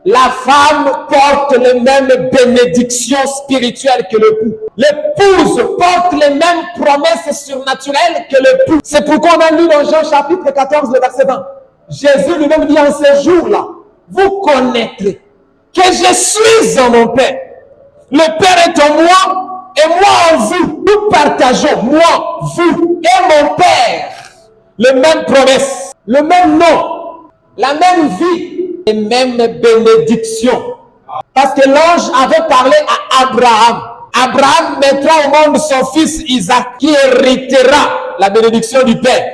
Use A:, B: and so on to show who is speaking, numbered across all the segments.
A: La femme porte les mêmes bénédictions spirituelles que l'époux. L'épouse porte les mêmes promesses surnaturelles que l'époux. C'est pourquoi on a lu dans Jean chapitre 14, le verset 20. Jésus lui-même dit en ces jours-là, vous connaîtrez que je suis en mon Père. Le Père est en moi et moi en vous. Nous partageons, moi, vous et mon Père, les mêmes promesses, le même nom, la même vie, les mêmes bénédictions. Parce que l'ange avait parlé à Abraham. Abraham mettra au monde son fils Isaac qui héritera la bénédiction du Père.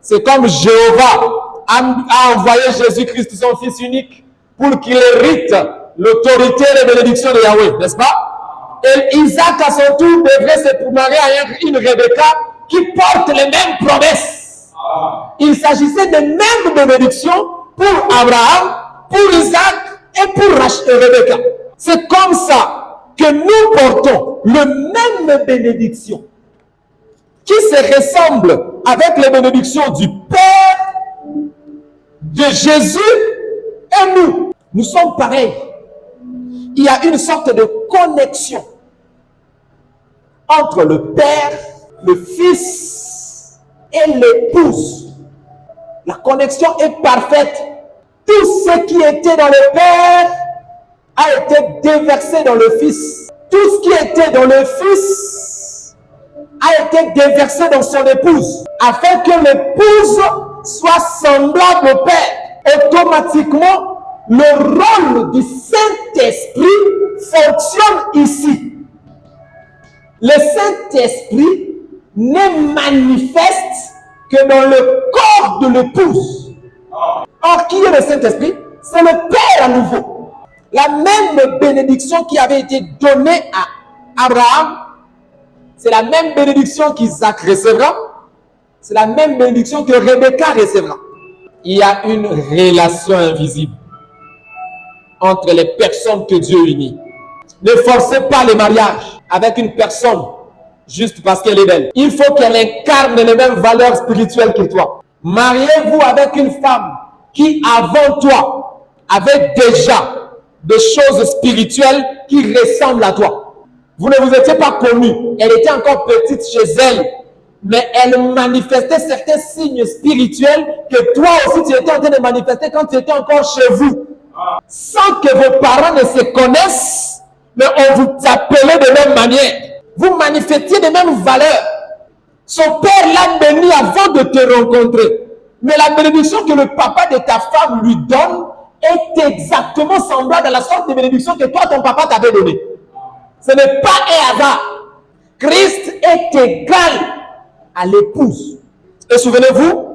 A: C'est comme Jéhovah a envoyé Jésus-Christ, son fils unique, pour qu'il hérite l'autorité et les bénédictions de Yahweh, n'est-ce pas? Et Isaac, à son tour, devrait se marier avec une Rebecca qui porte les mêmes promesses. Il s'agissait des mêmes bénédictions pour Abraham, pour Isaac et pour Rebecca. C'est comme ça que nous portons le même bénédiction qui se ressemble avec les bénédictions du Père, de Jésus et nous. Nous sommes pareils. Il y a une sorte de connexion entre le Père, le Fils et l'épouse. La connexion est parfaite. Tout ce qui était dans le Père a été déversé dans le Fils. Tout ce qui était dans le Fils a été déversé dans son épouse, afin que l'épouse soit semblable au Père. Automatiquement, le rôle du Saint-Esprit fonctionne ici. Le Saint-Esprit n'est manifeste que dans le corps de l'épouse. Or, qui est le Saint-Esprit? C'est le Père à nouveau. La même bénédiction qui avait été donnée à Abraham, c'est la même bénédiction qu'Isaac recevra, c'est la même bénédiction que Rebecca recevra. Il y a une relation invisible entre les personnes que Dieu unit. Ne forcez pas le mariage avec une personne juste parce qu'elle est belle. Il faut qu'elle incarne les mêmes valeurs spirituelles que toi. Mariez-vous avec une femme qui, avant toi, avait déjà des choses spirituelles qui ressemblent à toi. Vous ne vous étiez pas connus. Elle était encore petite chez elle, mais elle manifestait certains signes spirituels que toi aussi tu étais en train de manifester quand tu étais encore chez vous. Sans que vos parents ne se connaissent, mais on vous appelait de même manière. Vous manifestiez les mêmes valeurs. Son père l'a béni avant de te rencontrer. Mais la bénédiction que le papa de ta femme lui donne est exactement semblable à la sorte de bénédiction que toi, ton papa t'avait donnée. Ce n'est pas un hasard. Christ est égal à l'épouse. Et souvenez-vous,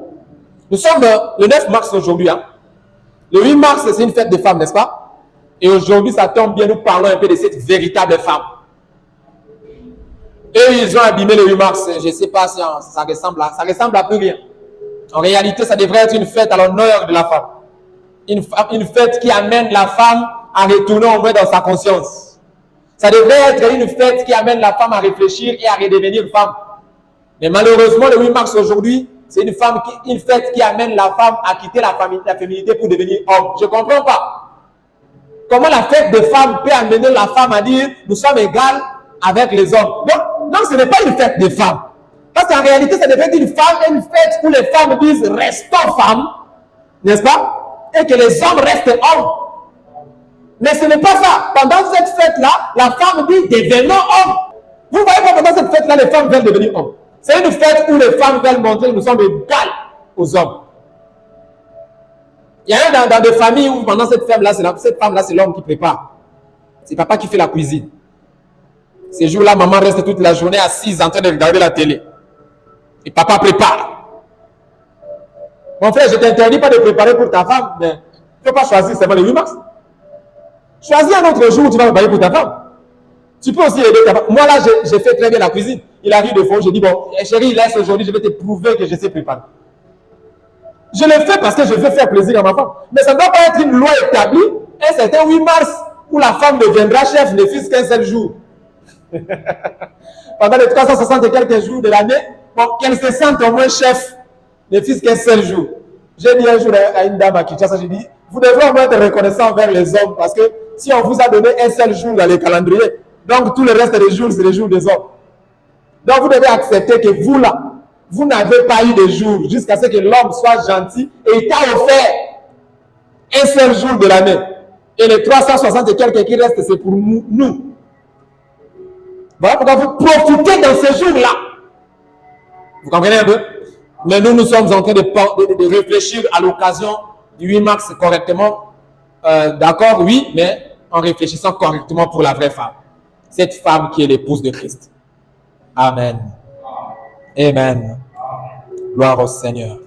A: nous sommes le 9 mars aujourd'hui. Le 8 mars, c'est une fête des femmes, n'est-ce pas? Et aujourd'hui, ça tombe bien, nous parlons un peu de cette véritable femme. Et ils ont abîmé le 8 mars. Je ne sais pas si ça ressemble à plus rien. En réalité, ça devrait être une fête à l'honneur de la femme. Une fête qui amène la femme à retourner au moins dans sa conscience. Ça devrait être une fête qui amène la femme à réfléchir et à redevenir femme. Mais malheureusement, le 8 mars aujourd'hui, c'est une fête qui amène la femme à quitter la féminité pour devenir homme. Je ne comprends pas. Comment la fête des femmes peut amener la femme à dire nous sommes égales avec les hommes? Non, ce n'est pas une fête des femmes. Parce qu'en réalité, ça devrait être une fête où les femmes disent restons femmes, n'est-ce pas? Et que les hommes restent hommes. Mais ce n'est pas ça. Pendant cette fête-là, la femme dit devenons hommes. Vous voyez pas pendant cette fête-là, les femmes veulent devenir hommes. C'est une fête où les femmes veulent montrer que nous sommes égales aux hommes. Il y a dans des familles où pendant cette femme-là, c'est l'homme qui prépare. C'est papa qui fait la cuisine. Ces jours-là, maman reste toute la journée assise en train de regarder la télé. Et papa prépare. Mon frère, je ne t'interdis pas de préparer pour ta femme, mais tu ne peux pas choisir seulement le 8 mars. Choisis un autre jour où tu vas préparer pour ta femme. Tu peux aussi aider ta femme. Moi, là, j'ai fait très bien la cuisine. Il arrive de fois, je dis, bon, chérie, laisse aujourd'hui, je vais te prouver que je sais préparer. Je le fais parce que je veux faire plaisir à ma femme. Mais ça ne doit pas être une loi établie. Un certain 8 mars où la femme deviendra chef ne fût qu'un seul jour. Pendant les 360 et quelques jours de l'année, bon, qu'elle se sente au moins chef ne fût qu'un seul jour. J'ai dit un jour à une dame à Kinshasa, j'ai dit, vous devez au moins être reconnaissant envers les hommes parce que si on vous a donné un seul jour dans le calendrier, donc tout le reste des jours, c'est les jours des hommes. Donc vous devez accepter que vous là, vous n'avez pas eu de jour jusqu'à ce que l'homme soit gentil et il t'a offert un seul jour de l'année. Et les 360 et quelques qui restent, c'est pour nous. Voilà pourquoi vous profitez dans ces jours-là. Vous comprenez un peu? Mais nous sommes en train de réfléchir à l'occasion du 8 mars correctement. D'accord, oui, mais en réfléchissant correctement pour la vraie femme. Cette femme qui est l'épouse de Christ. Amen. Amen. Gloire au Seigneur.